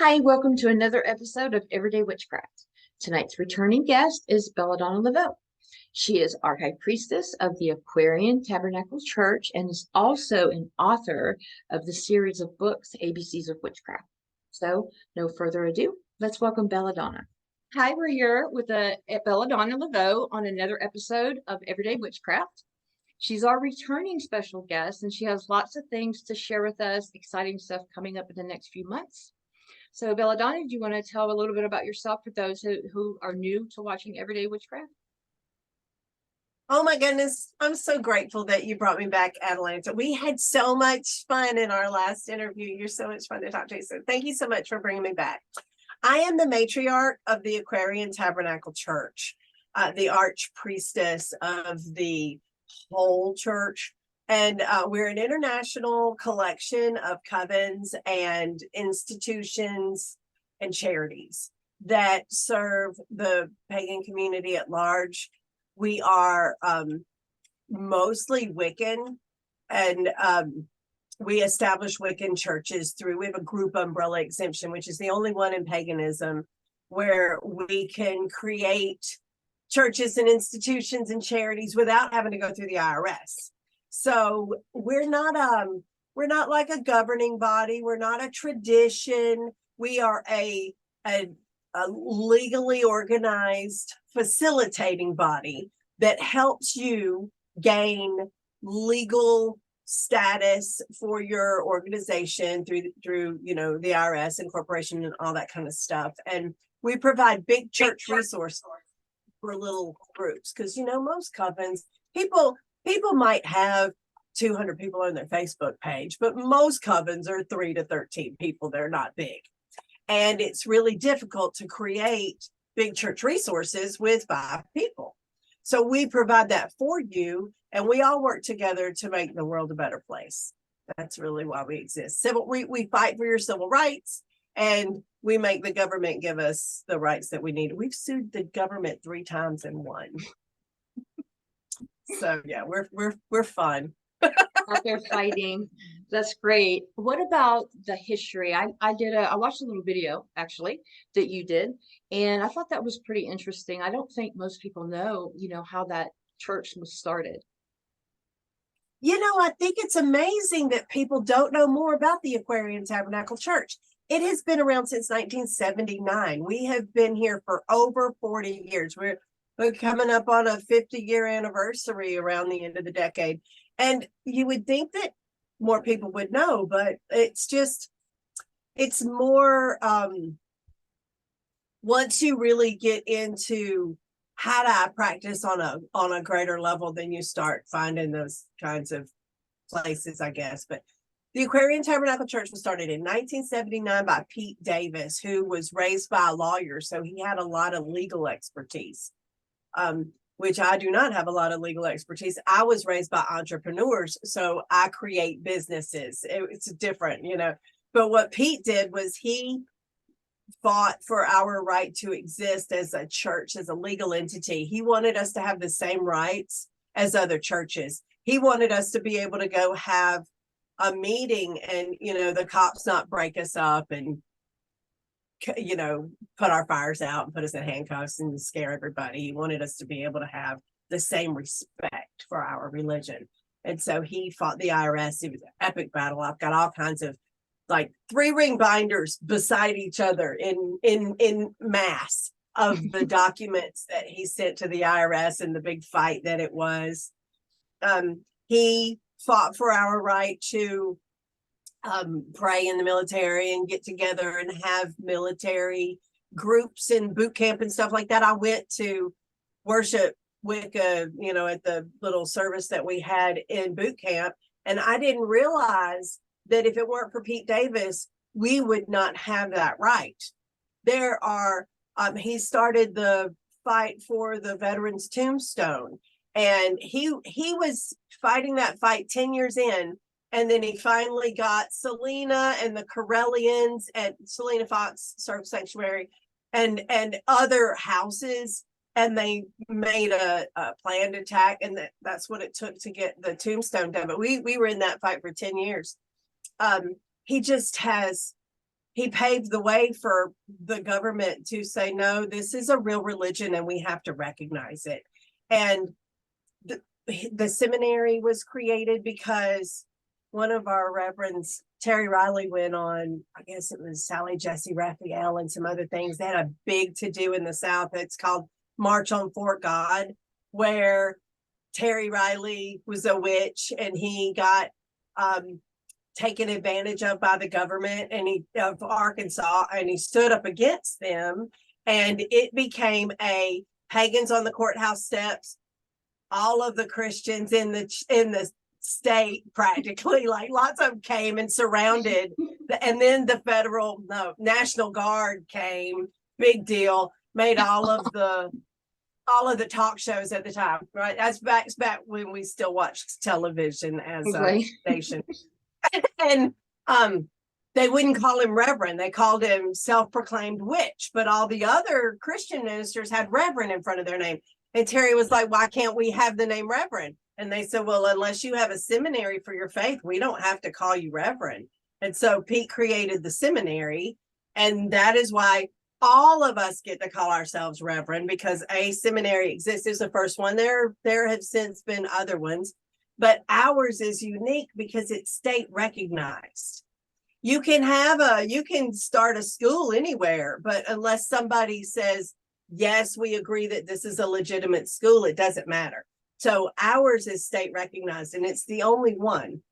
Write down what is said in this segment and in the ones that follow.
Hi, welcome to another episode of Everyday Witchcraft. Tonight's returning guest is Belladonna Laveau. She is Archive Priestess of the Aquarian Tabernacle Church and is also an author of the series of books, ABCs of Witchcraft. So, no further ado, let's welcome Belladonna. Hi, we're here with Belladonna Laveau on another episode of Everyday Witchcraft. She's our returning special guest, and she has lots of things to share with us, exciting stuff coming up in the next few months. So, Belladonna, do you want to tell a little bit about yourself for those who are new to watching Everyday Witchcraft? Oh my goodness, I'm so grateful that you brought me back, Atalanta. We had so much fun in our last interview. You're so much fun to talk to. So thank you so much for bringing me back. I am the matriarch of the Aquarian Tabernacle Church, the archpriestess of the whole church. And we're an international collection of covens and institutions and charities that serve the pagan community at large. We are mostly Wiccan, and we establish Wiccan churches we have a group umbrella exemption, which is the only one in paganism where we can create churches and institutions and charities without having to go through the IRS. So we're not like a governing body. We're not a tradition. We are a legally organized facilitating body that helps you gain legal status for your organization through the IRS and corporation and all that kind of stuff. And we provide big church resources for little groups, because most covens, people might have 200 people on their Facebook page, but most covens are 3 to 13 people. They're not big. And it's really difficult to create big church resources with 5 people. So we provide that for you, and we all work together to make the world a better place. That's really why we exist. We fight for your civil rights, and we make the government give us the rights that we need. We've sued the government 3 times and won. So yeah, we're fun. Out there fighting. That's great. What about the history? I watched a little video actually that you did, and I thought that was pretty interesting. I don't think most people know, how that church was started. I think it's amazing that people don't know more about the Aquarian Tabernacle Church. It has been around since 1979. We have been here for over 40 years. We're coming up on a 50-year anniversary around the end of the decade. And you would think that more people would know, but it's more, once you really get into how to practice on a greater level, then you start finding those kinds of places, I guess. But the Aquarian Tabernacle Church was started in 1979 by Pete Davis, who was raised by a lawyer, so he had a lot of legal expertise. Which I do not have a lot of legal expertise. I was raised by entrepreneurs, so I create businesses. It's different, But what Pete did was he fought for our right to exist as a church, as a legal entity. He wanted us to have the same rights as other churches. He wanted us to be able to go have a meeting and, the cops not break us up and put our fires out and put us in handcuffs and scare everybody. He wanted us to be able to have the same respect for our religion. And so he fought the IRS. It was an epic battle. I've got all kinds of 3-ring binders beside each other in mass of the documents that he sent to the IRS and the big fight that it was. He fought for our right to pray in the military and get together and have military groups and boot camp and stuff like that. I went to worship Wicca, at the little service that we had in boot camp. And I didn't realize that if it weren't for Pete Davis, we would not have that right. He started the fight for the veterans tombstone, and he was fighting that fight 10 years in. And then he finally got Selena and the Corellians and Selena Fox Surf Sanctuary and other houses. And they made a planned attack. And that's what it took to get the tombstone done. But we were in that fight for 10 years. He just has he paved the way for the government to say, no, this is a real religion and we have to recognize it. And the seminary was created because one of our reverends, Terry Riley, went on, I guess it was Sally Jesse Raphael and some other things. They had a big to do in the South. It's called March on Fort God, where Terry Riley was a witch and he got taken advantage of by the government of Arkansas, and he stood up against them, and it became a pagans on the courthouse steps, all of the Christians in the state practically, like lots of them came and surrounded, and then the National Guard came, big deal, made all of the talk shows at the time, right? That's back when we still watched television as a station. And they wouldn't call him reverend. They called him self-proclaimed witch, but all the other Christian ministers had reverend in front of their name. And Terry was like, why can't we have the name reverend? And they said, well, unless you have a seminary for your faith, we don't have to call you reverend. And so Pete created the seminary, and that is why all of us get to call ourselves reverend, because a seminary exists. It's the first one. There have since been other ones, but ours is unique because it's state recognized. You can start a school anywhere, but unless somebody says, yes, we agree that this is a legitimate school, it doesn't matter. So ours is state recognized, and it's the only one.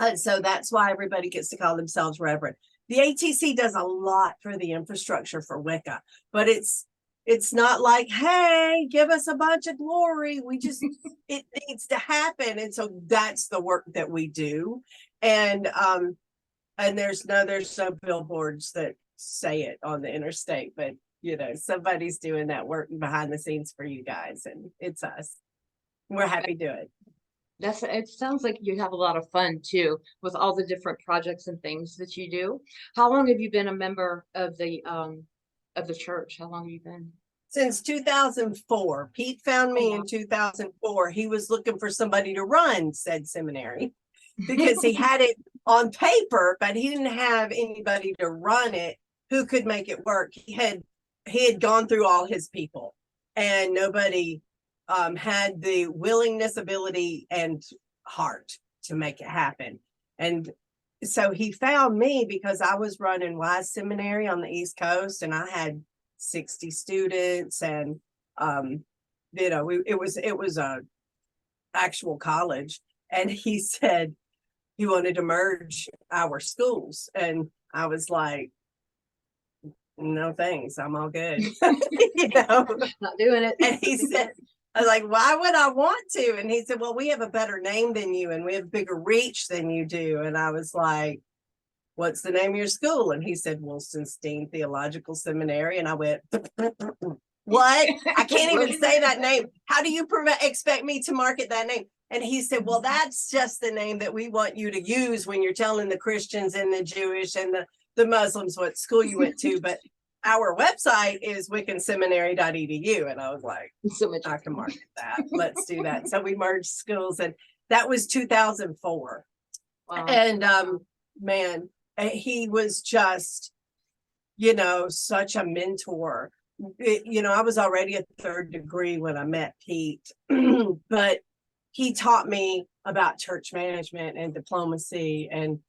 And so that's why everybody gets to call themselves reverend. The ATC does a lot for the infrastructure for Wicca, but it's not like, hey, give us a bunch of glory. It needs to happen. And so that's the work that we do. And there's no billboards that say it on the interstate, but somebody's doing that work behind the scenes for you guys, and it's us. We're happy to do it. It sounds like you have a lot of fun too with all the different projects and things that you do. How long have you been a member of the church? How long have you been? Since 2004. Pete found me in 2004. He was looking for somebody to run said seminary because he had it on paper, but he didn't have anybody to run it who could make it work. He had gone through all his people, and nobody had the willingness, ability, and heart to make it happen. And so he found me because I was running Wise Seminary on the East Coast, and I had 60 students, and it was a actual college. And he said he wanted to merge our schools, and I was like, no thanks, I'm all good. Not doing it. And he said, I was like, why would I want to? And he said, well, we have a better name than you, and we have bigger reach than you do. And I was like, what's the name of your school? And he said, Wilson-Steen Theological Seminary. And I went, what? I can't even say that name. How do you expect me to market that name? And he said, well, that's just the name that we want you to use when you're telling the Christians and the Jewish and the Muslims what school you went to. But our website is wiccanseminary.edu. And I was like, I can market that. Let's do that. So we merged schools, and that was 2004. Wow. And man, he was just, such a mentor. I was already a third degree when I met Pete, but he taught me about church management and diplomacy and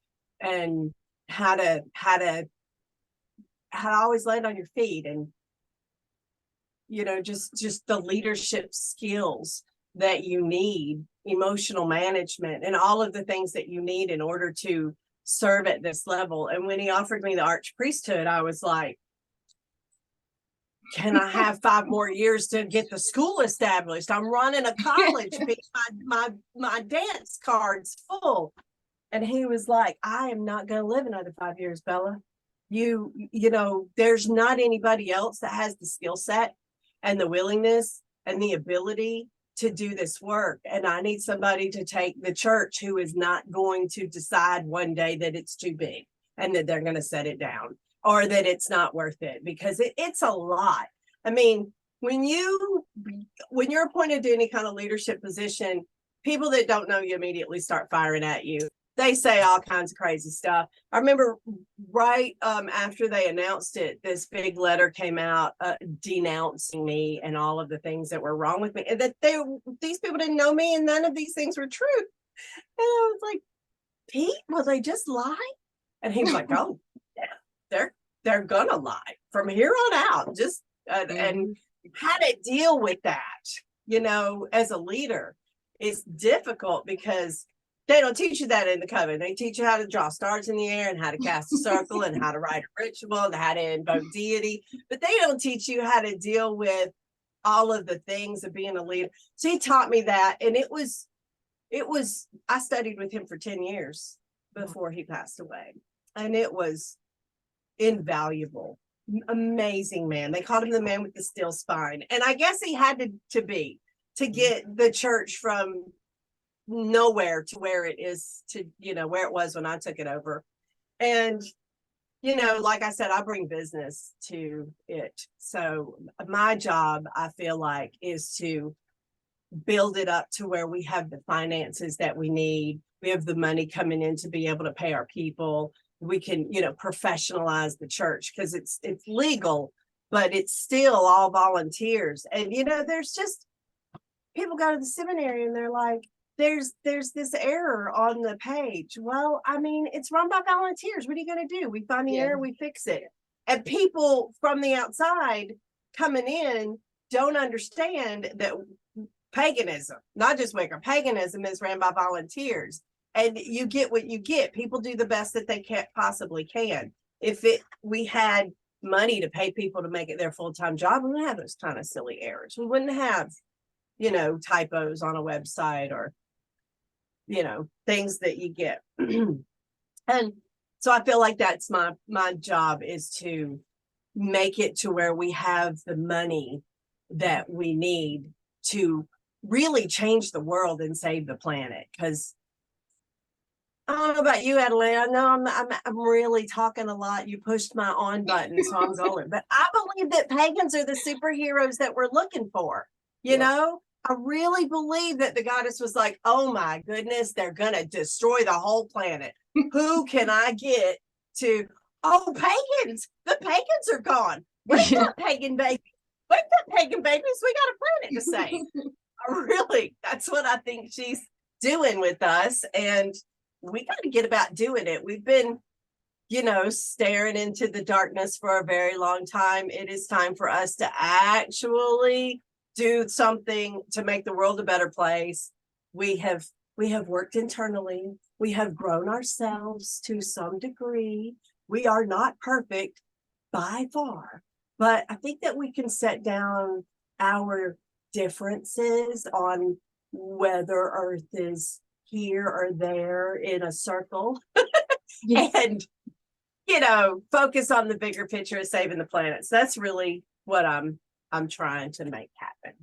how to always land on your feet, and just the leadership skills that you need, emotional management, and all of the things that you need in order to serve at this level. And when he offered me the archpriesthood, I was like, can I have 5 more years to get the school established? I'm running a college. my dance card's full. And he was like, I am not going to live another 5 years, Bella. There's not anybody else that has the skill set and the willingness and the ability to do this work. And I need somebody to take the church who is not going to decide one day that it's too big and that they're going to set it down, or that it's not worth it, because it's a lot. I mean, when you're appointed to any kind of leadership position, people that don't know you immediately start firing at you. they say all kinds of crazy stuff. I remember right after they announced it, this big letter came out denouncing me and all of the things that were wrong with me, and that these people didn't know me, and none of these things were true. And I was like, Pete, will they just lie? And he was like, oh, yeah, they're gonna lie from here on out. Just and how to deal with that, you know, as a leader is difficult because they don't teach you that in the coven. They teach you how to draw stars in the air and how to cast a circle and how to write a ritual and how to invoke deity. But they don't teach you how to deal with all of the things of being a leader. So he taught me that. And it was, I studied with him for 10 years before he passed away. And it was invaluable. Amazing man. They called him the man with the steel spine. And I guess he had to get the church from nowhere to where it is to, you know, where it was when I took it over. And, you know, like I said, I bring business to it. So my job, I feel like, is to build it up to where we have the finances that we need. We have the money coming in to be able to pay our people. We can, you know, professionalize the church because it's legal, but it's still all volunteers. And, you know, there's just people go to the seminary and they're like, there's this error on the page. Well, I mean, it's run by volunteers. What are you going to do? We find the error, we fix it. And people from the outside coming in don't understand that paganism, not just Wicca, paganism is ran by volunteers. And you get what you get. People do the best that they possibly can. If we had money to pay people to make it their full-time job, we wouldn't have those kind of silly errors. We wouldn't have, you know, typos on a website or, you know, things that you get. And so I feel like that's my job, is to make it to where we have the money that we need to really change the world and save the planet. Because I don't know about you, Atalanta. I know I'm really talking a lot. You pushed my on button, so I'm going. But I believe that pagans are the superheroes that we're looking for. You know, I really believe that the goddess was like, oh my goodness, they're gonna destroy the whole planet. Who can I get to? Oh, pagans! The pagans are gone. Wake up, pagan babies! Wake up, pagan babies! We got a planet to save. Really, that's what I think she's doing with us, and we got to get about doing it. We've been, you know, staring into the darkness for a very long time. It is time for us to actually do something to make the world a better place. We have worked internally. We have grown ourselves to some degree. We are not perfect by far, but I think that we can set down our differences on whether Earth is here or there in a circle. And, you know, focus on the bigger picture of saving the planet. So that's really what I'm trying to make happen.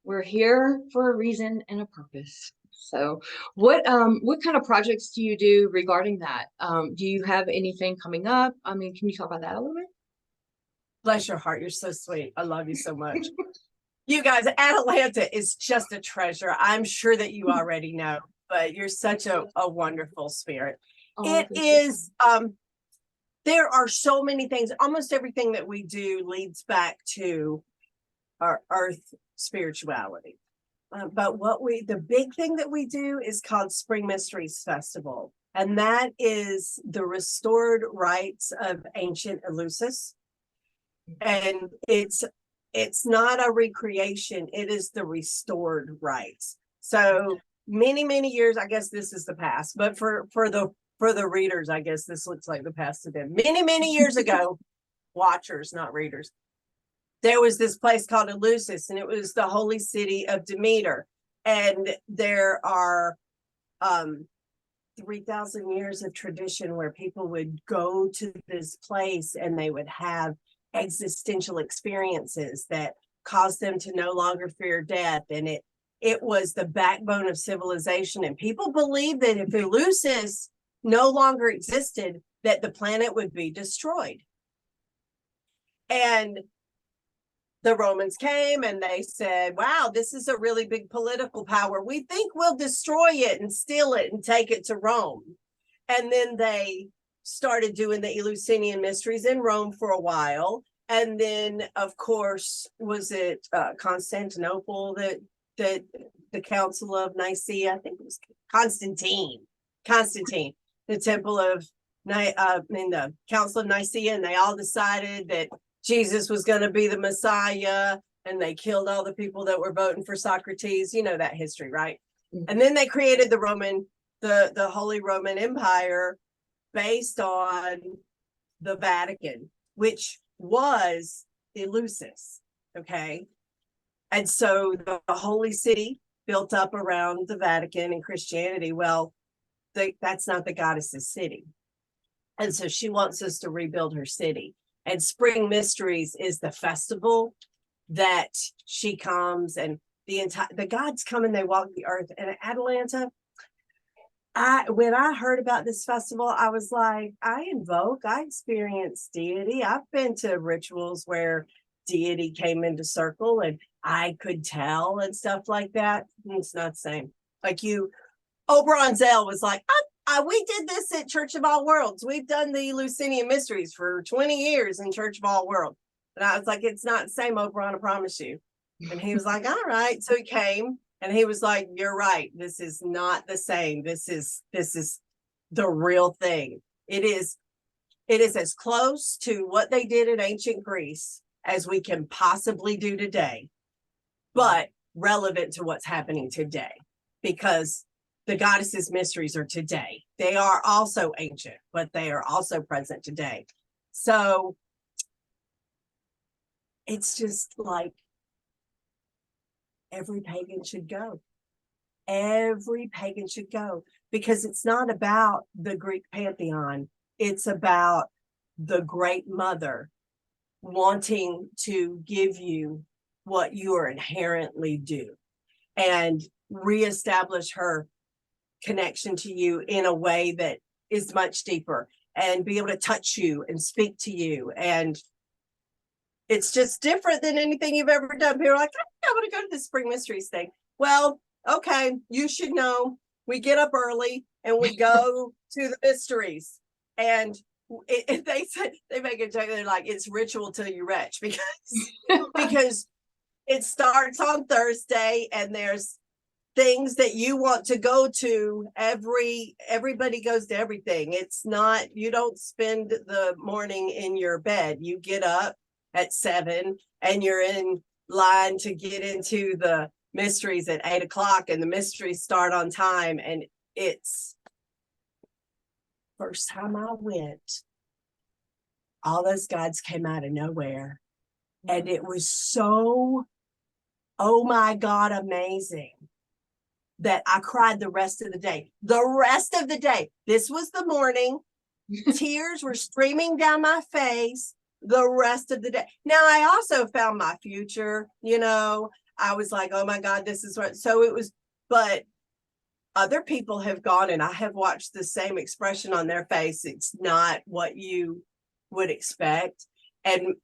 We're here for a reason and a purpose. So what kind of projects do you do regarding that? Do you have anything coming up? I mean, can you talk about that a little bit? Bless your heart. You're so sweet. I love you so much. You guys, Atalanta is just a treasure. I'm sure that you already know, but you're such a wonderful spirit. Oh, it is, there are so many things. Almost everything that we do leads back to our earth spirituality. But the big thing that we do is called Spring Mysteries Festival. And that is the restored rites of ancient Eleusis. And it's not a recreation, it is the restored rites. So many years, I guess this is the past, but for the readers, I guess this looks like the past to them. Many years ago, watchers, not readers, there was this place called Eleusis, and it was the holy city of Demeter. And there are 3,000 years of tradition where people would go to this place and they would have existential experiences that caused them to no longer fear death. And it was the backbone of civilization. And people believed that if Eleusis no longer existed, that the planet would be destroyed. And the Romans came and they said, wow, this is a really big political power. We think we'll destroy it and steal it and take it to Rome. And then they started doing the Eleusinian mysteries in Rome for a while. And then, of course, was it Constantinople that the Council of Nicaea, I think it was Constantine, the Temple of in the Council of Nicaea, and they all decided that Jesus was going to be the Messiah, and they killed all the people that were voting for Socrates. You know that history, right? Mm-hmm. And then they created the Holy Roman Empire based on the Vatican, which was Eleusis, okay? And so the Holy City built up around the Vatican and Christianity. Well, that's not the goddess's city. And so she wants us to rebuild her city. And Spring Mysteries is the festival that she comes, and the gods come and they walk the earth. And at Atalanta, when I heard about this festival, I was like, I experience deity. I've been to rituals where deity came into circle and I could tell and stuff like that. It's not the same. Like O'Bronzell was like, we did this at Church of All Worlds. We've done the Eleusinian mysteries for 20 years in Church of All Worlds. And I was like, it's not the same, O'Bron, I promise you. And he was like, all right. So he came. And he was like, you're right. This is not the same. This is the real thing. It is as close to what they did in ancient Greece as we can possibly do today, but relevant to what's happening today, because the goddesses' mysteries are today. They are also ancient, but they are also present today. So it's just like, every pagan should go. Every pagan should go, because it's not about the Greek pantheon. It's about the Great Mother wanting to give you what you are inherently due and reestablish her connection to you in a way that is much deeper, and be able to touch you and speak to you. And it's just different than anything you've ever done. People are like, I want to go to the Spring Mysteries thing. Well, okay, you should know. We get up early and we go to the mysteries. And they make a joke. They're like, it's ritual till you retch, because it starts on Thursday and there's things that you want to go to. Everybody goes to everything. It's not, you don't spend the morning in your bed. You get up at 7 and you're in line to get into the mysteries at 8 o'clock, and the mysteries start on time. And it's first time I went, all those gods came out of nowhere, and it was so, oh my God, amazing, that I cried the rest of the day. This was the morning. Tears were streaming down my face the rest of the day. Now, I also found my future, I was like, oh my God, this is what, so it was, but other people have gone and I have watched the same expression on their face. It's not what you would expect. And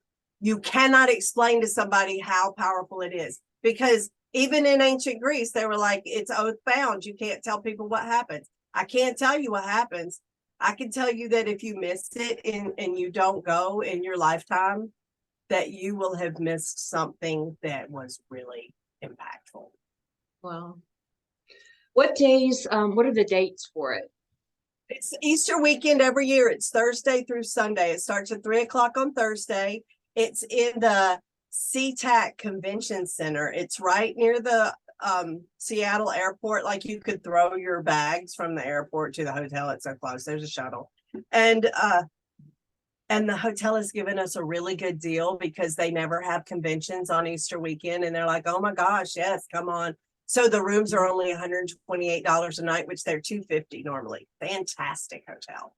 you cannot explain to somebody how powerful it is, because even in ancient Greece, they were like, it's oath bound. You can't tell people what happens. I can't tell you what happens. I can tell you that if you miss it and you don't go in your lifetime, that you will have missed something that was really impactful. Wow. What days, what are the dates for it? It's Easter weekend every year. It's Thursday through Sunday. It starts at 3 o'clock on Thursday. It's in the SeaTac Convention Center. It's right near the Seattle airport. Like, you could throw your bags from the airport to the hotel. It's so close. There's a shuttle. And the hotel has given us a really good deal, because they never have conventions on Easter weekend. And they're like, oh my gosh, yes, come on. So the rooms are only $128 a night, which they're $250 normally. Fantastic hotel.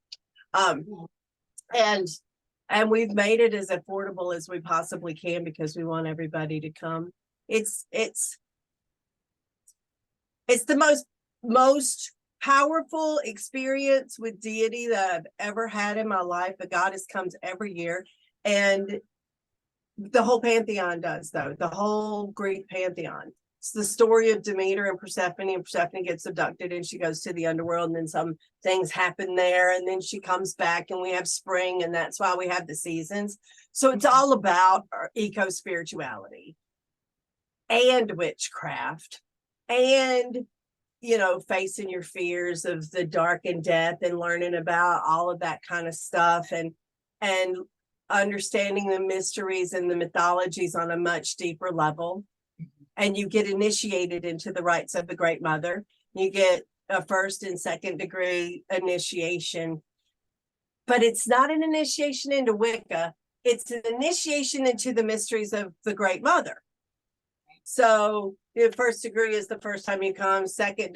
And we've made it as affordable as we possibly can, because we want everybody to come. It's the most powerful experience with deity that I've ever had in my life. The goddess comes every year, and The whole pantheon does, though. The whole Greek pantheon. It's the story of Demeter and Persephone gets abducted and she goes to the underworld, and then some things happen there, and then she comes back, and we have spring, and that's why we have the seasons. So it's all about eco-spirituality and witchcraft and, you know, facing your fears of the dark and death and learning about all of that kind of stuff, and understanding the mysteries and the mythologies on a much deeper level. And you get initiated into the rites of the Great Mother. You get a first and second degree initiation, but it's not an initiation into Wicca. It's an initiation into the mysteries of the Great Mother. So the first degree is the first time you come. Second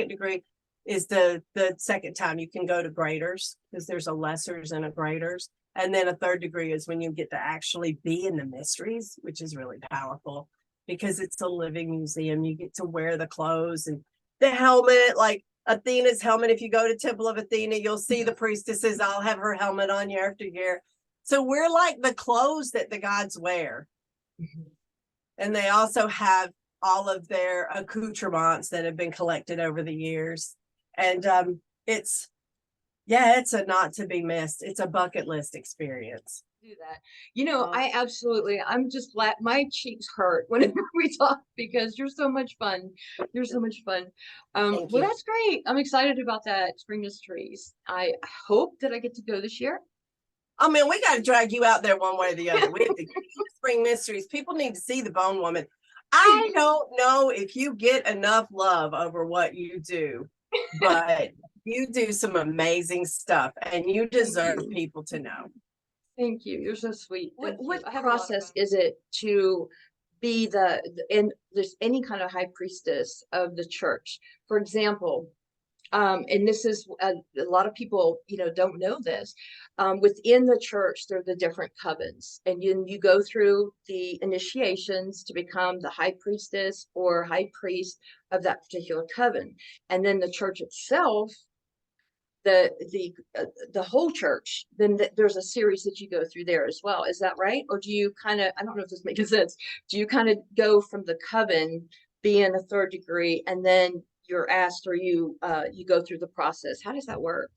degree is the second time you can go to graders, because there's a lessers and a graders. And then a third degree is when you get to actually be in the mysteries, which is really powerful because it's a living museum. You get to wear the clothes and the helmet, like Athena's helmet. If you go to Temple of Athena, you'll see the priestesses all have her helmet on year after year. So we're like the clothes that the gods wear. And they also have all of their accoutrements that have been collected over the years. And it's a not to be missed. It's a bucket list experience. Do that. You know, I'm just glad my cheeks hurt whenever we talk, because you're so much fun. You're so much fun. Well, that's great. I'm excited about that Spring Mysteries. I hope that I get to go this year. I mean, we got to drag you out there one way or the other. We have to Spring Mysteries. People need to see the Bone Woman. I don't know if you get enough love over what you do, but you do some amazing stuff, and you deserve people to know. Thank you. You're so sweet. What process is it to be and there's any kind of high priestess of the church? For example, and this is a lot of people, you know, don't know this. Within the church, there are the different covens, and you go through the initiations to become the high priestess or high priest of that particular coven. And then the church itself, the whole church, then there's a series that you go through there as well. Is that right? Or do you kind of, I don't know if this makes sense, do you kind of go from the coven being a third degree, and then you're asked, or you go through the process? How does that work?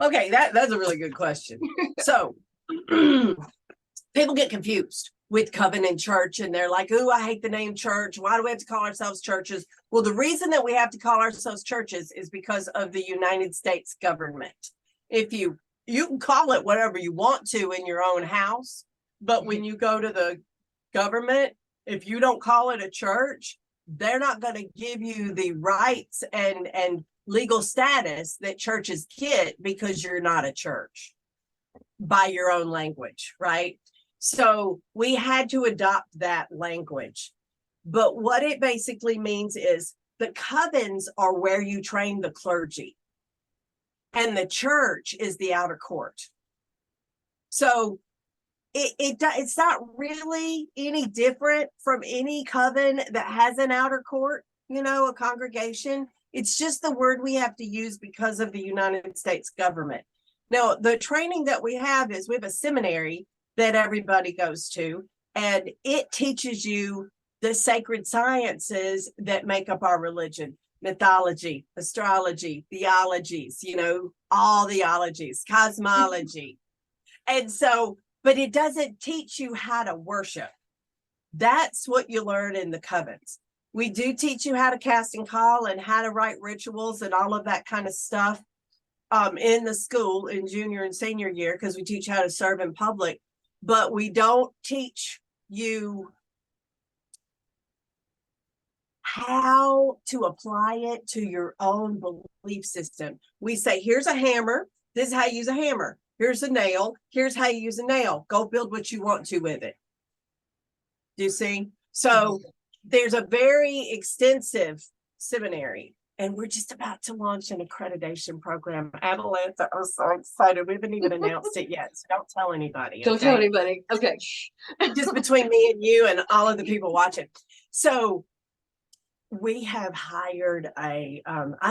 Okay, that's a really good question. So people get confused with coven and church, and they're like, "Ooh, I hate the name church. Why do we have to call ourselves churches?" Well, the reason that we have to call ourselves churches is because of the United States government. If you can call it whatever you want to in your own house, but when you go to the government, if you don't call it a church, they're not going to give you the rights and legal status that churches get, because you're not a church by your own language, right? So we had to adopt that language. But what it basically means is the covens are where you train the clergy, and the church is the outer court. So it's not really any different from any coven that has an outer court, you know, a congregation. It's just the word we have to use because of the United States government. Now, the training that we have is we have a seminary that everybody goes to, and it teaches you the sacred sciences that make up our religion: mythology, astrology, theologies, you know, all theologies, cosmology. And so, but it doesn't teach you how to worship. That's what you learn in the covens. We do teach you how to cast and call and how to write rituals and all of that kind of stuff in the school in junior and senior year, because we teach how to serve in public, but we don't teach you how to apply it to your own belief system. We say, here's a hammer. This is how you use a hammer. Here's a nail. Here's how you use a nail. Go build what you want to with it. Do you see? So there's a very extensive seminary, and we're just about to launch an accreditation program. Atalanta, I'm so excited. We haven't even announced it yet, so don't tell anybody. Don't tell anybody. Okay. Just between me and you and all of the people watching. So we have hired I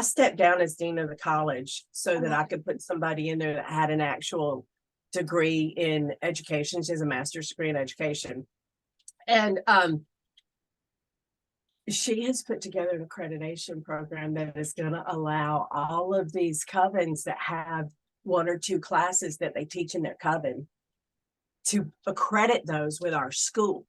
stepped down as dean of the college so that I could put somebody in there that had an actual degree in education. She has a master's degree in education. And she has put together an accreditation program that is going to allow all of these covens that have one or two classes that they teach in their coven to accredit those with our school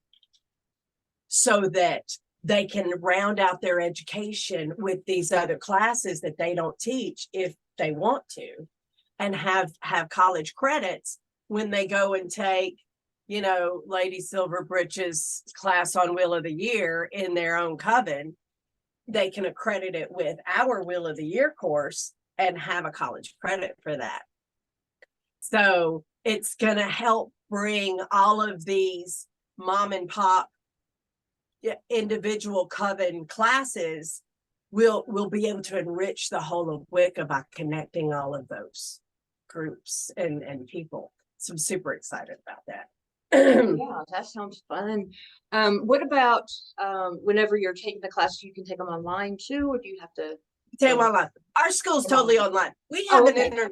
so that they can round out their education with these other classes that they don't teach if they want to, and have college credits when they go and take, you know, Lady Silver Britches class on Wheel of the Year in their own coven. They can accredit it with our Wheel of the Year course and have a college credit for that. So it's going to help bring all of these mom and pop individual coven classes. We'll be able to enrich the whole of Wicca by connecting all of those groups and people. So I'm super excited about that. Yeah, that sounds fun. What about whenever you're taking the class, you can take them online too, or do you have to Take them online? Our school's totally online. We have an international.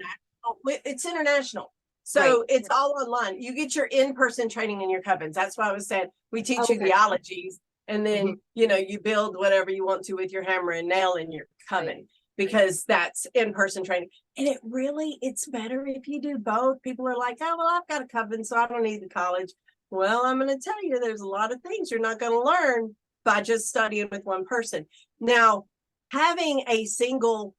It's international. So it's all online. You get your in-person training in your covens. That's why I was saying we teach you theologies, and then you know, you build whatever you want to with your hammer and nail in your coven, because that's in-person training. And it's better if you do both. People are like, oh, well, I've got a coven, so I don't need the college. Well, I'm going to tell you, there's a lot of things you're not going to learn by just studying with one person. Now, having a single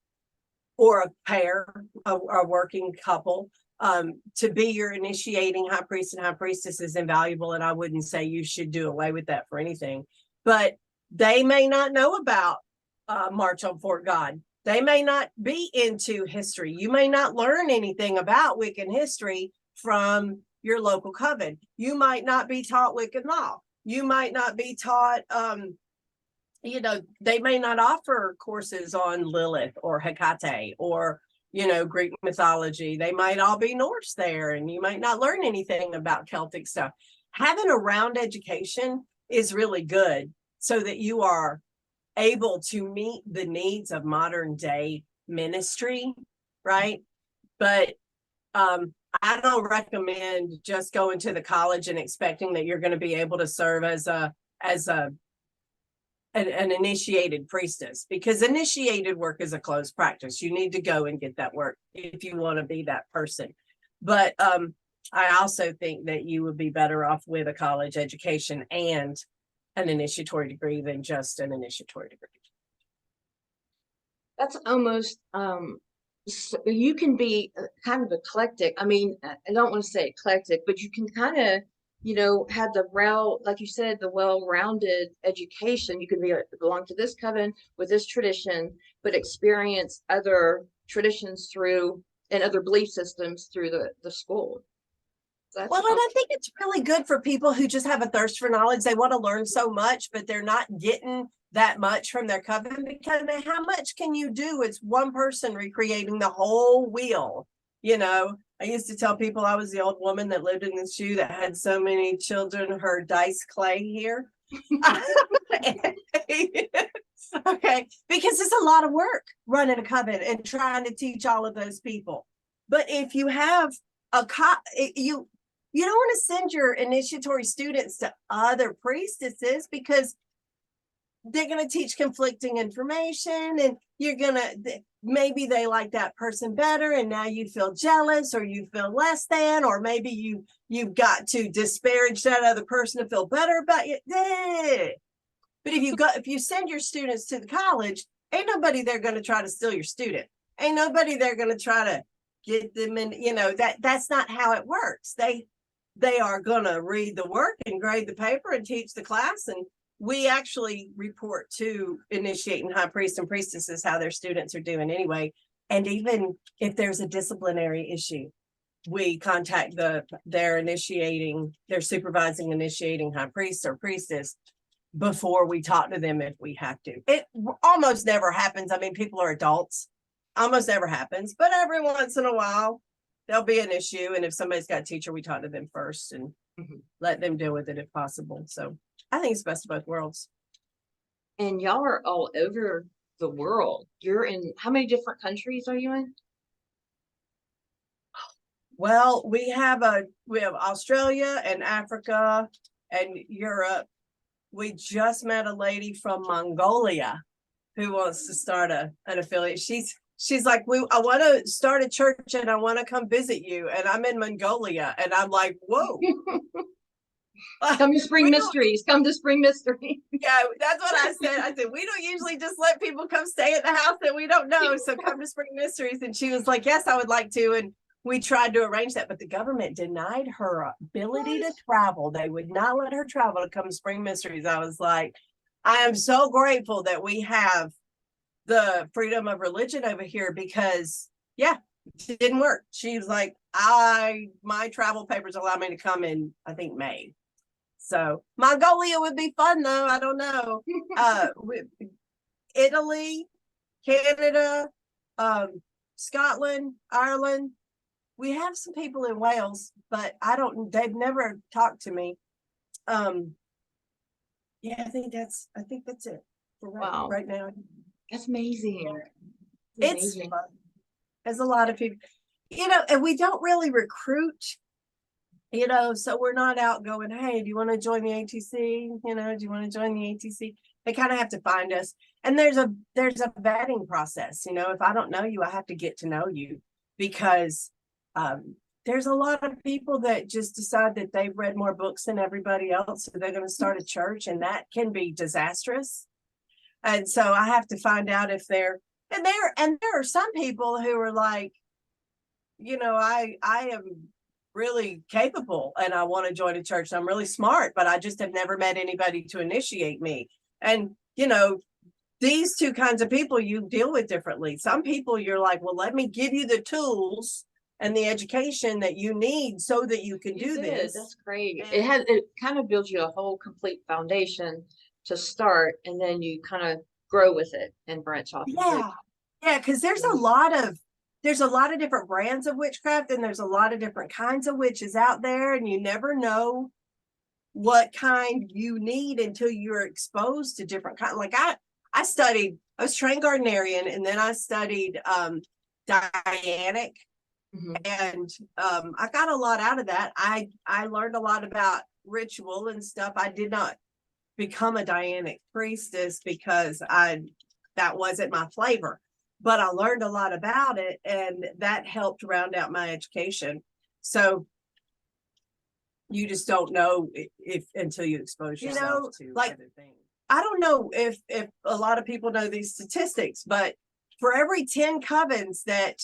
or a pair, a working couple, to be your initiating high priest and high priestess is invaluable. And I wouldn't say you should do away with that for anything, but they may not know about March on Fort God. They may not be into history. You may not learn anything about Wiccan history from your local coven. You might not be taught Wiccan law. You might not be taught, you know, they may not offer courses on Lilith or Hecate or, you know, Greek mythology. They might all be Norse there, and you might not learn anything about Celtic stuff. Having a round education is really good so that you are able to meet the needs of modern day ministry, right? But I don't recommend just going to the college and expecting that you're going to be able to serve as an initiated priestess, because initiated work is a closed practice. You need to go and get that work if you want to be that person. But I also think that you would be better off with a college education and an initiatory degree than just an initiatory degree. That's almost you can be kind of eclectic. I mean, I don't want to say eclectic, but you can kind of, you know, have the like you said, the well-rounded education. You can belong to this coven with this tradition, but experience other traditions through and other belief systems through the school. Well, and I think it's really good for people who just have a thirst for knowledge. They want to learn so much, but they're not getting that much from their coven, because how much can you do? It's one person recreating the whole wheel. You know, I used to tell people I was the old woman that lived in the shoe that had so many children, her dice clay here. Okay, because it's a lot of work running a coven and trying to teach all of those people. But if you have you don't want to send your initiatory students to other priestesses, because they're going to teach conflicting information, and you're going to, maybe they like that person better, and now you feel jealous, or you feel less than, or maybe you've got to disparage that other person to feel better about you. But if you send your students to the college, ain't nobody there going to try to steal your student. Ain't nobody there going to try to get them in, you know, that's not how it works. They are going to read the work and grade the paper and teach the class. And we actually report to initiating high priests and priestesses how their students are doing anyway. And even if there's a disciplinary issue, we contact their supervising initiating high priest or priestess before we talk to them if we have to. It almost never happens. I mean, people are adults. Almost never happens, but every once in a while there'll be an issue, and if somebody's got a teacher, we talk to them first and let them deal with it if possible. So I think it's best of both worlds. And y'all are all over the world. You're in, how many different countries are you in? Well, we have Australia and Africa and Europe. We just met a lady from Mongolia who wants to start an affiliate. She's like, I want to start a church and I want to come visit you. And I'm in Mongolia. And I'm like, whoa. Come to Spring Mysteries. Come to Spring Mysteries. Yeah, that's what I said. I said, we don't usually just let people come stay at the house that we don't know. So come to Spring Mysteries. And she was like, yes, I would like to. And we tried to arrange that, but the government denied her ability to travel. They would not let her travel to come to Spring Mysteries. I was like, I am so grateful that we have the freedom of religion over here because, yeah, it didn't work. She was like, my travel papers allow me to come in, I think, May. So Mongolia would be fun, though. I don't know. Italy, Canada, Scotland, Ireland. We have some people in Wales, but they've never talked to me. Yeah, I think that's it for right now. That's amazing. It's fun. There's a lot of people, and we don't really recruit, so we're not out going, hey, do you want to join the ATC? Do you want to join the ATC? They kind of have to find us. And there's a vetting process. If I don't know you, I have to get to know you because there's a lot of people that just decide that they've read more books than everybody else, so they're going to start a church, and that can be disastrous. And so I have to find out if there are some people who are like, I am really capable and I want to join a church. I'm really smart, but I just have never met anybody to initiate me. And, these two kinds of people you deal with differently. Some people you're like, well, let me give you the tools and the education that you need so that you can do this. That's great. It kind of builds you a whole complete foundation to start, and then you kind of grow with it and branch off. Yeah. Because there's a lot of different brands of witchcraft, and there's a lot of different kinds of witches out there, and you never know what kind you need until you're exposed to different kinds. Like I was trained Gardnerian, and then I studied Dianic. Mm-hmm. And I got a lot out of that. I learned a lot about ritual and stuff. I did not become a Dianic priestess because that wasn't my flavor, but I learned a lot about it, and that helped round out my education. So you just don't know if until you expose yourself to other things. I don't know if a lot of people know these statistics, but for every 10 covens that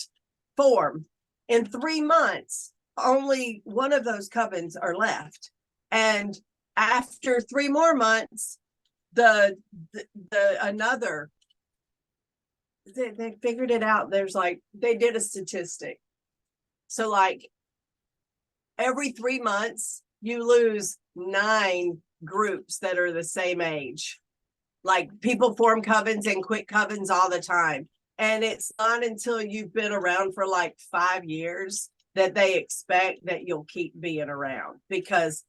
form in 3 months, only one of those covens are left. And after 3 more months, they figured it out. They did a statistic. So every 3 months, you lose 9 groups that are the same age. Like people form covens and quit covens all the time. And it's not until you've been around for 5 years that they expect that you'll keep being around, because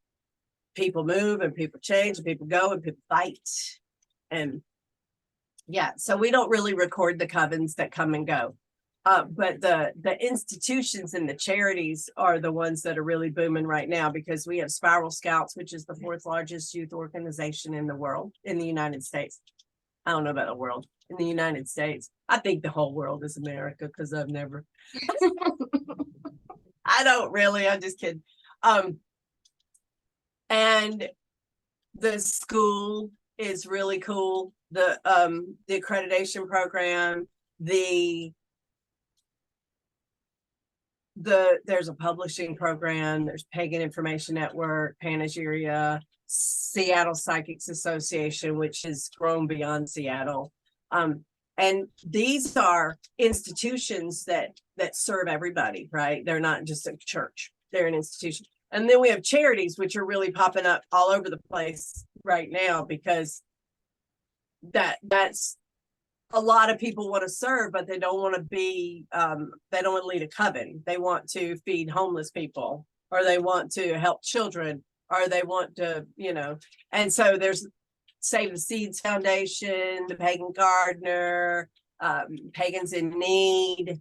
people move and people change and people go and people fight. And so we don't really record the covens that come and go. But the institutions and the charities are the ones that are really booming right now, because we have Spiral Scouts, which is the 4th largest youth organization in the world, in the United States. I don't know about the world. In the United States. I think the whole world is America, because I've never. I don't really. I'm just kidding. And the school is really cool. The accreditation program, there's a publishing program, there's Pagan Information Network, Panegyria, Seattle Psychics Association, which has grown beyond Seattle. And these are institutions that serve everybody, right? They're not just a church, they're an institution. And then we have charities, which are really popping up all over the place right now, because that's a lot of people want to serve, but they don't want to be, they don't want to lead a coven. They want to feed homeless people, or they want to help children, or they want to, and so there's Save the Seeds Foundation, the Pagan Gardener, Pagans in Need.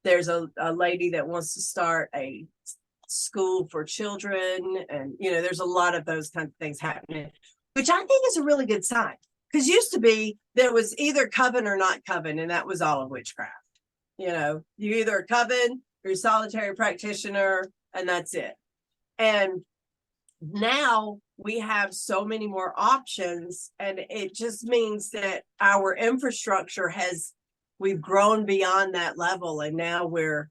There's a lady that wants to start a school for children, and there's a lot of those kinds of things happening, which I think is a really good sign. Because used to be there was either coven or not coven, and that was all of witchcraft. You either a coven, you're a solitary practitioner, and that's it. And now we have so many more options, and it just means that our infrastructure we've grown beyond that level, and now we're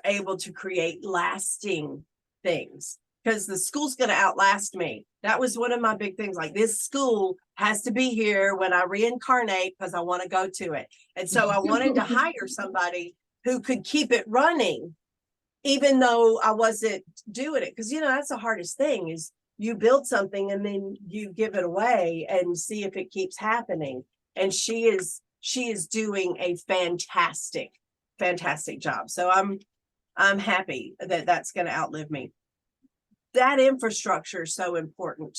able to create lasting things, because the school's going to outlast me. That was one of my big things. Like, this school has to be here when I reincarnate, because I want to go to it. And so I wanted to hire somebody who could keep it running, even though I wasn't doing it. Because, that's the hardest thing, is you build something and then you give it away and see if it keeps happening. And she is doing a fantastic job. So I'm happy that that's going to outlive me. That infrastructure is so important,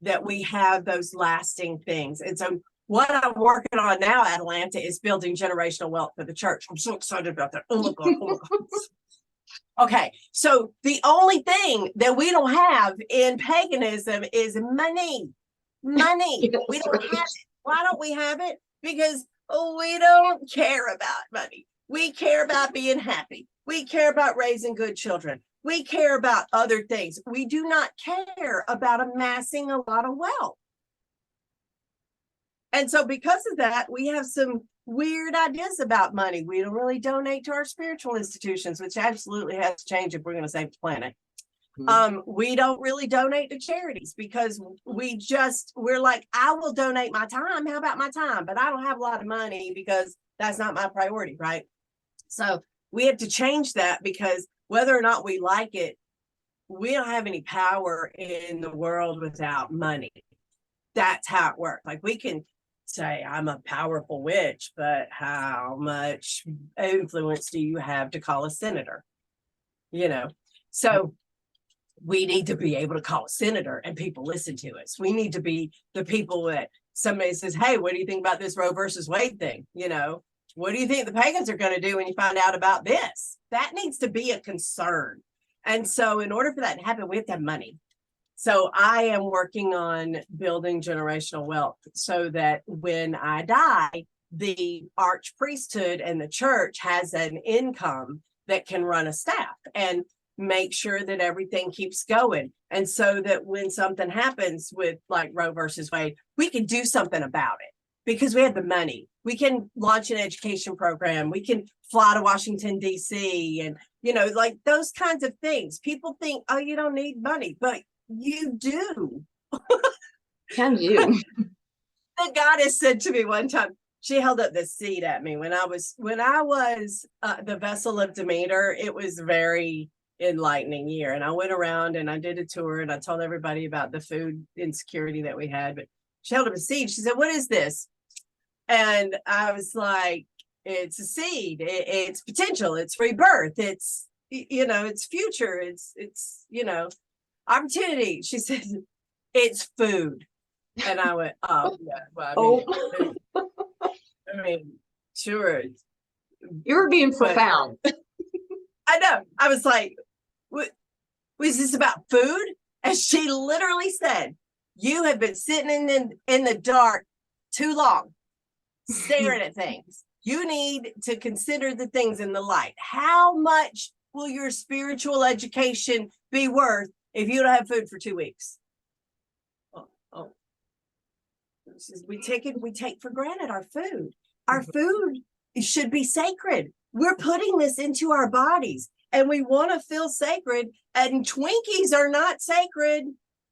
that we have those lasting things. And so what I'm working on now, Atalanta, is building generational wealth for the church. I'm so excited about that. Oh my God. Oh my God. Okay, so the only thing that we don't have in paganism is money. Money. We don't have it. Why don't we have it? Because we don't care about money. We care about being happy. We care about raising good children. We care about other things. We do not care about amassing a lot of wealth. And so because of that, we have some weird ideas about money. We don't really donate to our spiritual institutions, which absolutely has to change if we're going to save the planet. We don't really donate to charities, because we're like, I will donate my time. How about my time? But I don't have a lot of money, because that's not my priority, right? So we have to change that, because whether or not we like it, we don't have any power in the world without money. That's how it works. Like, we can say, I'm a powerful witch, but how much influence do you have to call a senator? So we need to be able to call a senator and people listen to us. We need to be the people that somebody says, hey, what do you think about this Roe versus Wade thing? What do you think the pagans are going to do when you find out about this? That needs to be a concern. And so in order for that to happen, we have to have money. So I am working on building generational wealth so that when I die, the archpriesthood and the church has an income that can run a staff and make sure that everything keeps going. And so that when something happens with like Roe versus Wade, we can do something about it because we have the money. We can launch an education program. We can fly to Washington, D.C. and, like those kinds of things. People think, oh, you don't need money, but you do. Can you? The goddess said to me one time, she held up this seed at me when I was the vessel of Demeter. It was a very enlightening year. And I went around and I did a tour and I told everybody about the food insecurity that we had. But she held up a seed. She said, what is this? And I was like, it's a seed. It's potential. It's rebirth. It's, it's future. It's opportunity. She said, it's food. And I went, oh, yeah. Well, I mean, sure. You were being profound. I know. I was like, was this about food? And she literally said, you have been sitting in the dark too long, staring at things. You need to consider the things in the light. How much will your spiritual education be worth if you don't have food for 2 weeks? Oh. We take for granted our food. Our food should be sacred. We're putting this into our bodies and we want to feel sacred, and Twinkies are not sacred.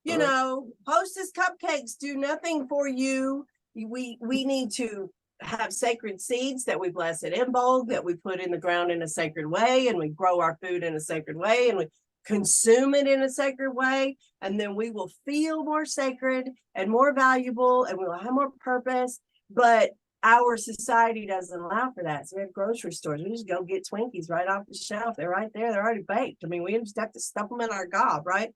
Hostess cupcakes do nothing for you. We need to have sacred seeds that we bless at Imbolg, that we put in the ground in a sacred way, and we grow our food in a sacred way, and we consume it in a sacred way, and then we will feel more sacred and more valuable, and we will have more purpose. But our society doesn't allow for that. So we have grocery stores. We just go get Twinkies right off the shelf. They're right there. They're already baked. I mean, we just have to stuff them in our gob, right?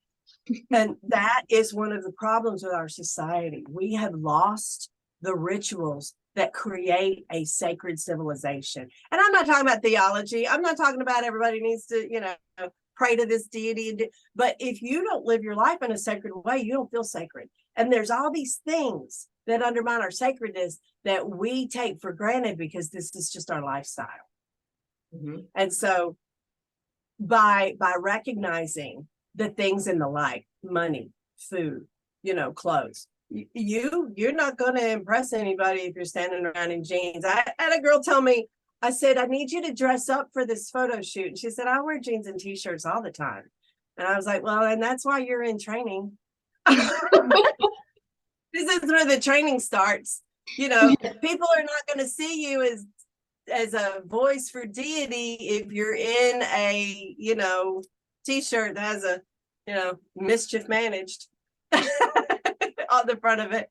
And that is one of the problems with our society. We have lost the rituals that create a sacred civilization. And I'm not talking about theology. I'm not talking about everybody needs to, pray to this deity. But if you don't live your life in a sacred way, you don't feel sacred. And there's all these things that undermine our sacredness that we take for granted because this is just our lifestyle. Mm-hmm. And so by recognizing the things in the life, money, food, clothes, you're not going to impress anybody if you're standing around in jeans. I had a girl tell me, I said, I need you to dress up for this photo shoot. And she said, I wear jeans and t-shirts all the time. And I was like, well, and that's why you're in training. This is where the training starts. People are not going to see you as a voice for deity if you're in a, t-shirt that has a, mischief managed on the front of it.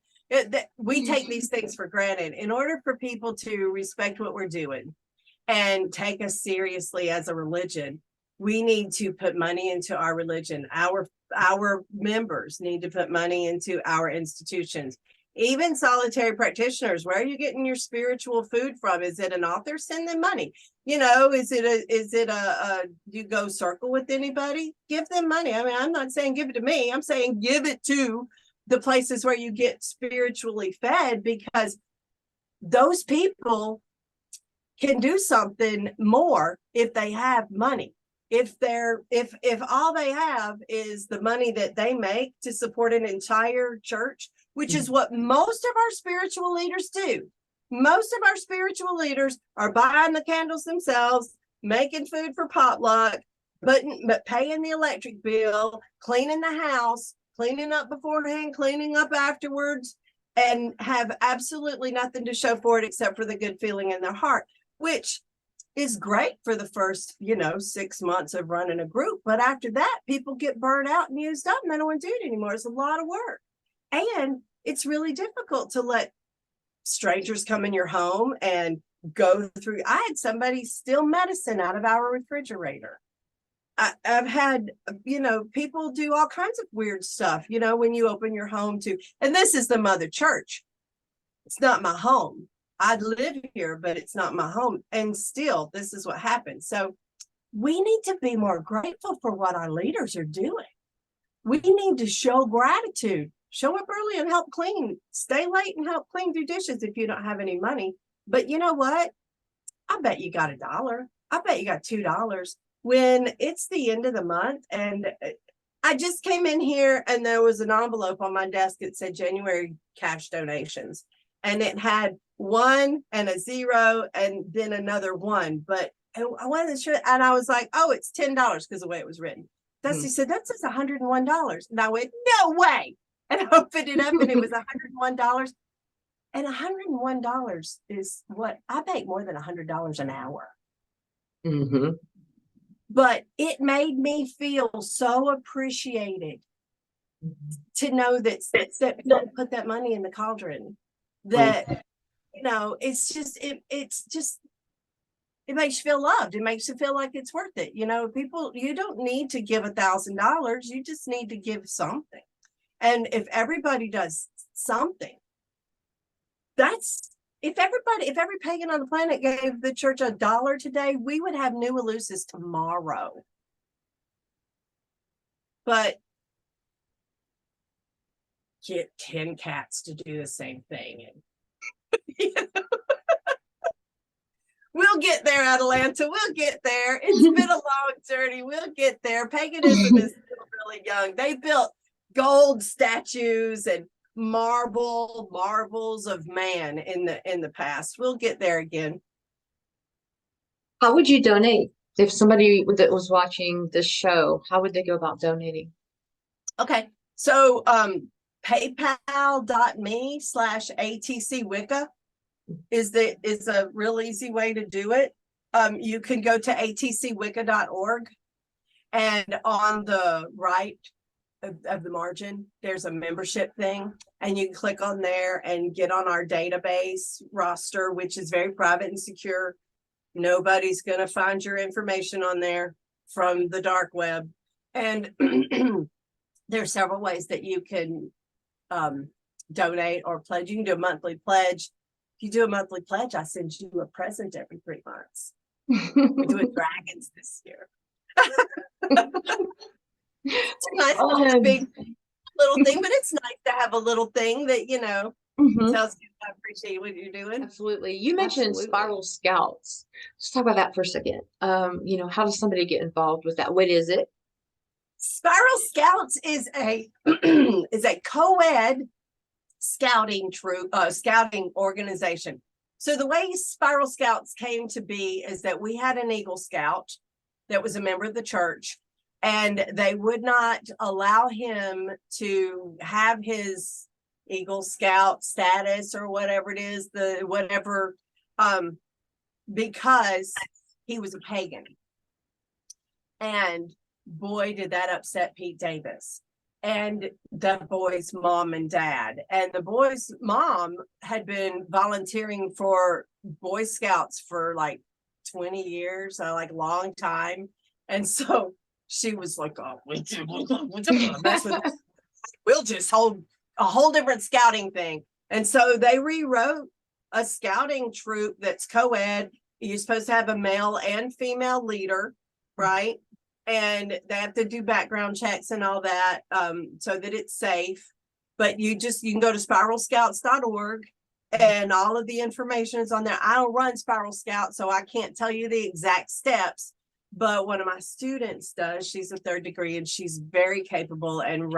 We take these things for granted. In order for people to respect what we're doing and take us seriously as a religion, we need to put money into our religion. Our members need to put money into our institutions. Even solitary practitioners, where are you getting your spiritual food from? Is it an author? Send them money. Is it a you go circle with anybody? Give them money. I mean, I'm not saying give it to me. I'm saying give it to the places where you get spiritually fed, because those people can do something more if they have money. If all they have is the money that they make to support an entire church, which is what most of our spiritual leaders do. Most of our spiritual leaders are buying the candles themselves, making food for potluck, but paying the electric bill, cleaning the house, cleaning up beforehand, cleaning up afterwards, and have absolutely nothing to show for it except for the good feeling in their heart, which is great for the first, 6 months of running a group. But after that, people get burned out and used up and they don't want to do it anymore. It's a lot of work. And it's really difficult to let strangers come in your home and go through. I had somebody steal medicine out of our refrigerator. I've had, people do all kinds of weird stuff, when you open your home to, and this is the mother church. It's not my home. I live here, but it's not my home. And still, this is what happens. So we need to be more grateful for what our leaders are doing. We need to show gratitude. Show up early and help clean. Stay late and help clean do dishes if you don't have any money. But you know what? I bet you got $1. I bet you got $2 when it's the end of the month. And I just came in here and there was an envelope on my desk that said January cash donations. And it had 1 and a 0 and then another 1. But I wasn't sure. And I was like, oh, it's $10 because of the way it was written. Dusty said, that says $101. And I went, no way. And I opened it up and it was $101. And $101 is what I make more than $100 an hour. Mm-hmm. But it made me feel so appreciated to know that people put that money in the cauldron. That, it's just, it makes you feel loved. It makes you feel like it's worth it. People, you don't need to give $1,000. You just need to give something. And if everybody does something, if every pagan on the planet gave the church $1 today, we would have new Elusives tomorrow. But get 10 cats to do the same thing. And we'll get there, Atalanta. We'll get there. It's been a long journey. We'll get there. Paganism is still really young. They built gold statues and marvels of man in the past. We'll get there again. How would you donate? If somebody that was watching this show, how would they go about donating? Okay. So paypal.me/ATC Wicca is a real easy way to do it. You can go to atcwicca.org, and on the right of the margin, there's a membership thing, and you can click on there and get on our database roster, which is very private and secure. Nobody's going to find your information on there from the dark web. And there are several ways that you can donate or pledge. You can do a monthly pledge. you do a monthly pledge, I send you a present every 3 months. We're doing dragons this year. It's a nice big little thing, but it's nice to have a little thing that, tells you I appreciate what you're doing. Absolutely. You mentioned Spiral Scouts. Let's talk about that for a second. How does somebody get involved with that? What is it? Spiral Scouts is a is a co-ed scouting scouting organization. So the way Spiral Scouts came to be is that we had an Eagle Scout that was a member of the church, and they would not allow him to have his Eagle Scout status or whatever it is, because he was a pagan. And boy, did that upset Pete Davis and the boy's mom and dad. And the boy's mom had been volunteering for Boy Scouts for like 20 years, like long time. And so she was like, oh, we'll just hold a whole different scouting thing. And so they rewrote a scouting troop that's co-ed. You're supposed to have a male and female leader, right? And they have to do background checks and all that, so that it's safe. But you can go to spiralscouts.org and all of the information is on there. I don't run Spiral Scout, so I can't tell you the exact steps, but one of my students does. She's a 3rd degree and she's very capable and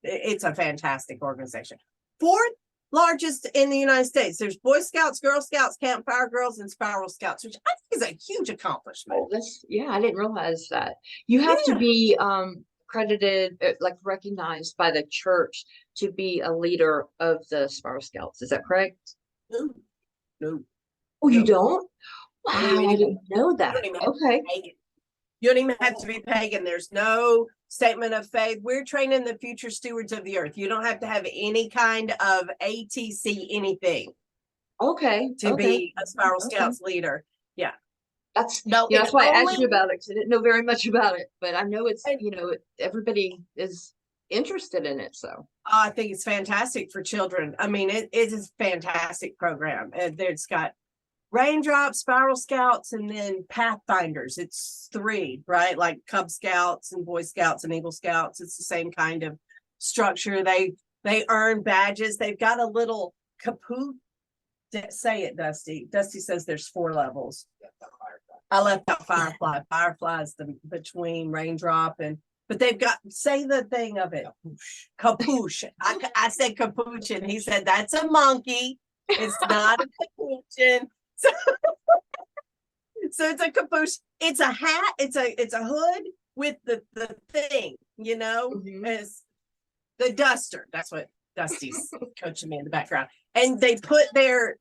it's a fantastic organization. 4th largest in the United States. There's Boy Scouts, Girl Scouts, Campfire Girls, and Spiral Scouts, which I think is a huge accomplishment. Oh, I didn't realize that. You have to be accredited, like recognized by the church to be a leader of the Spiral Scouts. Is that correct? No. Oh, you don't? Wow, I didn't know that. Okay. You don't even have to be pagan. There's no statement of faith. We're training the future stewards of the earth. You don't have to have any kind of ATC anything. Okay. To be a Spiral Scouts leader. Yeah. That's why I asked you about it, because I didn't know very much about it, but I know it's, everybody is interested in it. So I think it's fantastic for children. I mean, it is a fantastic program. It's got Raindrops, Spiral Scouts, and then Pathfinders. It's 3, right? Like Cub Scouts and Boy Scouts and Eagle Scouts. It's the same kind of structure. They earn badges. They've got a little capoot. Say it, Dusty. Dusty says there's 4 levels. I left out Firefly. Firefly is between Raindrop but they've got, say the thing of it. Capuche. I said capuche, and he said that's a monkey. It's not a capuchin. So it's a capuche. It's a hat. It's a hood with the thing, as the duster. That's what Dusty's coaching me in the background. And they put their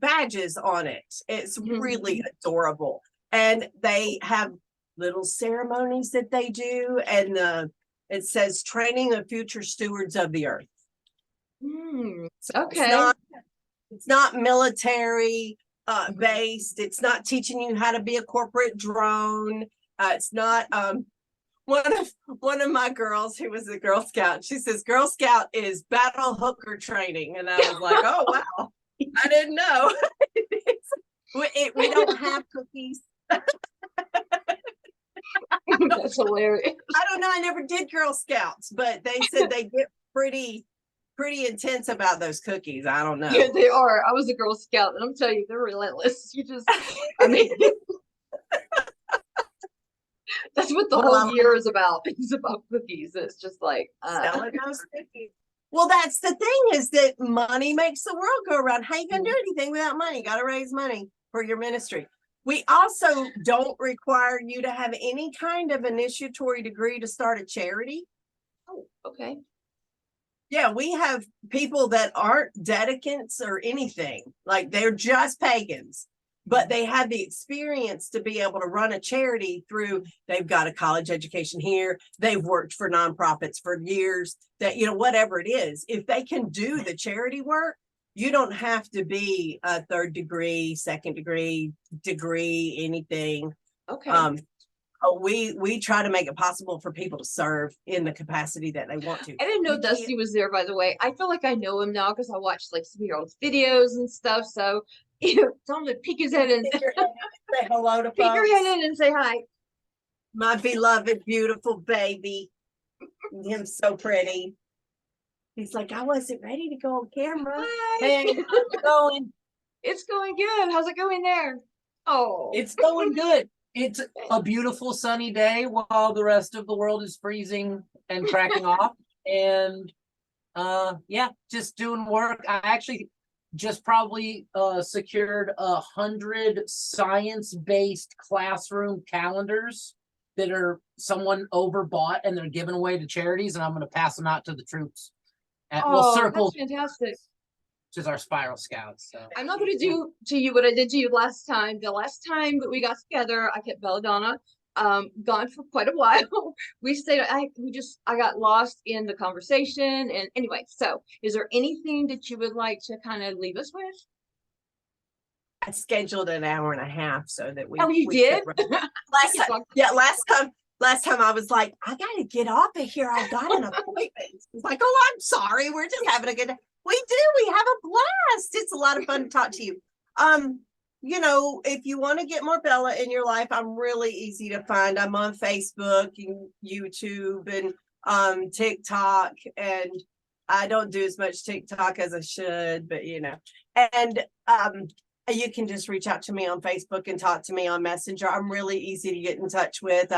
badges on it. It's really adorable. And they have little ceremonies that they do. And it says training the future stewards of the earth. Okay. It's not military based. It's not teaching you how to be a corporate drone. It's not one of my girls who was a Girl Scout. She says Girl Scout is battle hooker training, and I was like, oh wow, I didn't know. we don't have cookies. That's hilarious. I don't know. I never did Girl Scouts, but they said they get pretty intense about those cookies. I don't know. Yeah, they are. I was a Girl Scout, and I'm telling you, they're relentless. That's what the whole year is about. It's about cookies. It's just like selling those cookies. Well, that's the thing, is that money makes the world go around. How you gonna do anything without money? You got to raise money for your ministry. We also don't require you to have any kind of initiatory degree to start a charity. Oh, okay. Yeah, we have people that aren't dedicants or anything. Like, they're just pagans, but they have the experience to be able to run a charity through. They've got a college education here. They've worked for nonprofits for years, that, whatever it is, if they can do the charity work, you don't have to be a 3rd degree, 2nd degree, anything. Okay. we try to make it possible for people to serve in the capacity that they want to. I didn't know You Dusty can't- was there, by the way. I feel like I know him now because I watched like some of your old videos and stuff. So tell him to peek his head in, Stick your head in, say hello to peek your head folks. in and say hi. My beloved, beautiful baby. Him so pretty. He's like, I wasn't ready to go on camera. Hi. Hey, how's it going? It's going good. How's it going there? Oh, It's going good. It's a beautiful sunny day while the rest of the world is freezing and cracking off. And yeah, just doing work. I actually just probably secured 100 science-based classroom calendars that are someone overbought and they're given away to charities, and I'm going to pass them out to the troops. We'll circle, that's fantastic. which is our spiral scouts. So I'm not going to do to you what I did to you last time. The last time that we got together, I kept Belladonna gone for quite a while. I got lost in the conversation. And anyway, so is there anything that you would like to kind of leave us with? I scheduled an hour and a half so that we. Oh, you we did? could run. Last time I was like, I gotta get off of here. I got an appointment. It's like, oh, I'm sorry. We're just having a good day. We have a blast. It's a lot of fun to talk to you. You know, if you want to get more Bella in your life, I'm really easy to find. I'm on Facebook and YouTube and TikTok, and I don't do as much TikTok as I should, but you know, and you can just reach out to me on Facebook and talk to me on Messenger. I'm really easy to get in touch with.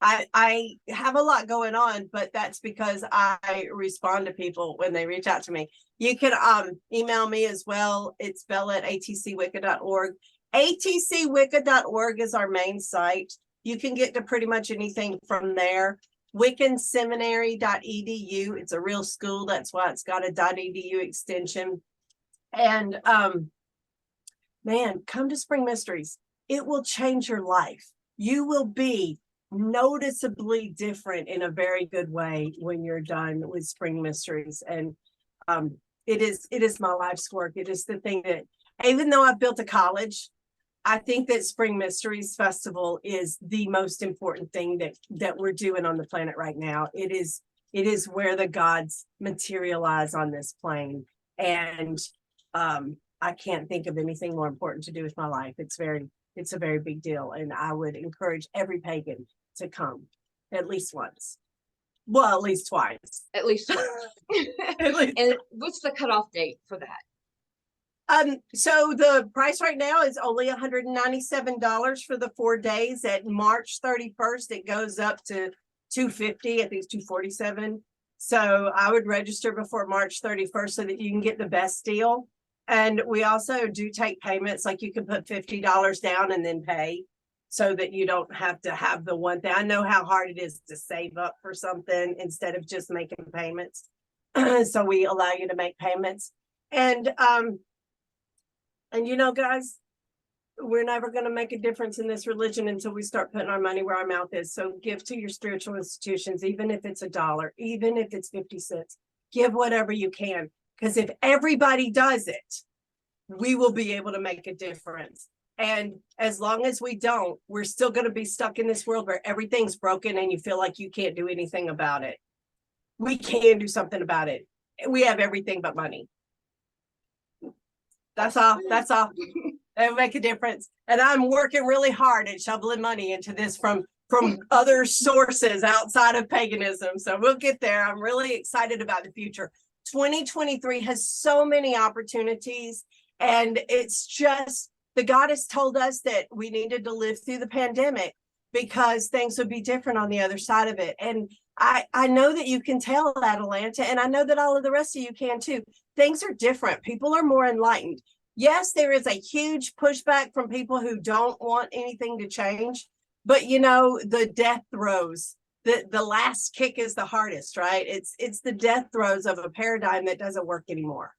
I have a lot going on, but that's because I respond to people when they reach out to me. You can email me as well. It's bella@atcwicca.org. atcwicca.org is our main site. You can get to pretty much anything from there. wiccanseminary.edu. It's a real school. That's why it's got a .edu extension. And man, come to Spring Mysteries. It will change your life. You will be noticeably different in a very good way when you're done with Spring Mysteries. And it is my life's work. It is the thing that, even though I've built a college, I think that Spring Mysteries Festival is the most important thing that we're doing on the planet right now. It is where the gods materialize on this plane. And I can't think of anything more important to do with my life. It's a very big deal. And I would encourage every pagan to come at least once. Well, at least twice. At least twice. And what's the cutoff date for that? So the price right now is only $197 for the 4 days. At March 31st, it goes up to $250. I think it's $247. So I would register before March 31st so that you can get the best deal. And we also do take payments, like you can put $50 down and then pay so that you don't have to have the one thing. I know how hard it is to save up for something instead of just making payments. So we allow you to make payments. And you know, guys, we're never going to make a difference in this religion until we start putting our money where our mouth is. So give to your spiritual institutions, even if it's $1, even if it's 50 cents, give whatever you can. Because if everybody does it, we will be able to make a difference. And as long as we don't, we're still going to be stuck in this world where everything's broken and you feel like you can't do anything about it. We can do something about it. We have everything but money. That's all. That's all. It'll make a difference. And I'm working really hard at shoveling money into this from other sources outside of paganism. So we'll get there. I'm really excited about the future. 2023 has so many opportunities, and it's just, the goddess told us that we needed to live through the pandemic because things would be different on the other side of it. And I know that you can tell, Atalanta, and I know that all of the rest of you can too. Things are different. People are more enlightened. Yes, there is a huge pushback from people who don't want anything to change, but you know, the death throes, the last kick is the hardest, right? It's the death throes of a paradigm that doesn't work anymore.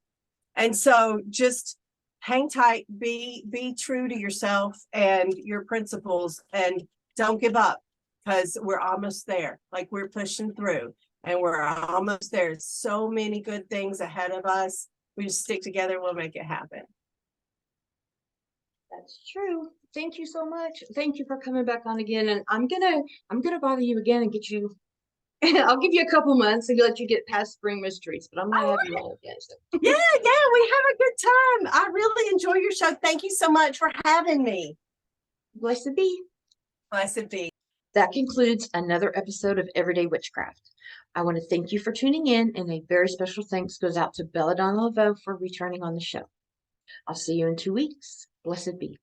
And so just hang tight, be true to yourself and your principles, and don't give up, because we're almost there. Like, we're pushing through and we're almost there. So many good things ahead of us. We just stick together, we'll make it happen. That's true. Thank you so much. Thank you for coming back on again. And I'm gonna bother you again and get you. I'll give you a couple months and let you get past spring mysteries, but I'm gonna have you on again. So. Yeah, we have a good time. I really enjoy your show. Thank you so much for having me. Blessed be. Blessed be. That concludes another episode of Everyday Witchcraft. I want to thank you for tuning in, and a very special thanks goes out to Belladonna Laveau for returning on the show. I'll see you in 2 weeks. Blessed be.